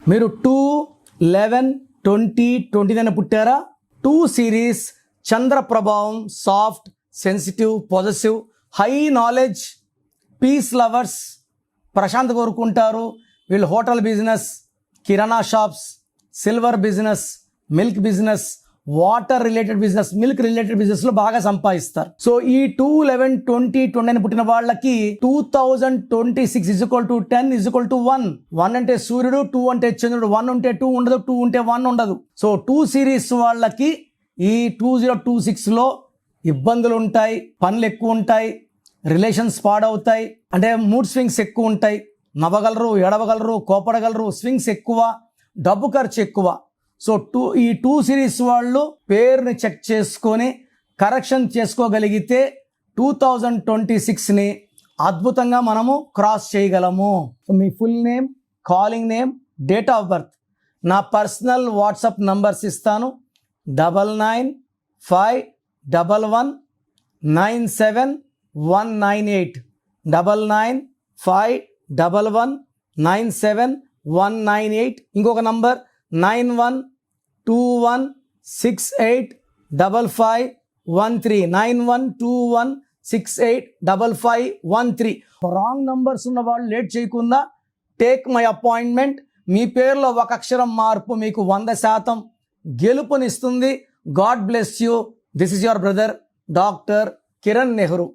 మీరు 2/11/2029 పుట్టారా? 2 సిరీస్ చంద్ర ప్రభావం, soft, sensitive, possessive, high knowledge, peace lovers, ప్రశాంత్ కోరుకుంటారు. వీళ్ళు హోటల్ బిజినెస్, కిరాణా shops, silver business, milk business, water related business, milk related business లో బాగా సంపాదిస్తారు. సో ఈ 2/11/2029 పుట్టిన వాళ్ళకి 2026 = 10 1 అంటే సూర్యుడు, 2 అంటే చంద్రుడు, 1 ఉంటే 2 ఉండదు, 2 ఉంటే 1 ఉండదు. సో 2 సిరీస్ వాళ్ళకి ఈ 2026 లో ఇబ్బందులు ఉంటాయి, పనులు ఎక్కువ ఉంటాయి, రిలేషన్స్ పాడవుతాయి, అంటే మూడ్ స్వింగ్స్ ఎక్కువ ఉంటాయి, నవ్వగలరు, ఎడవగలరు, కోపడగలరు, స్వింగ్స్ ఎక్కువ, డబ్బు ఖర్చు ఎక్కువ. సో ఈ 2 సిరీస్ వాళ్ళు పేరుని చెక్ చేసుకొని కరెక్షన్ చేసుకోగలిగితే 2026ని అద్భుతంగా మనము క్రాస్ చేయగలము. So me full name, calling name, date of birth, నా పర్సనల్ వాట్సాప్ నంబర్స్ ఇస్తాను. 9951197198 9951197198. ఇంకొక నంబర్ 9121685513 9121685513. రాంగ్ నంబర్స్ ఉన్న వాళ్ళు లేట్ చేయకుండా టేక్ మై అపాయింట్మెంట్. మీ పేరులో ఒక అక్షరం మార్పు మీకు 100% గెలుపునిస్తుంది. God bless you. This is your brother doctor Kiran Nehru.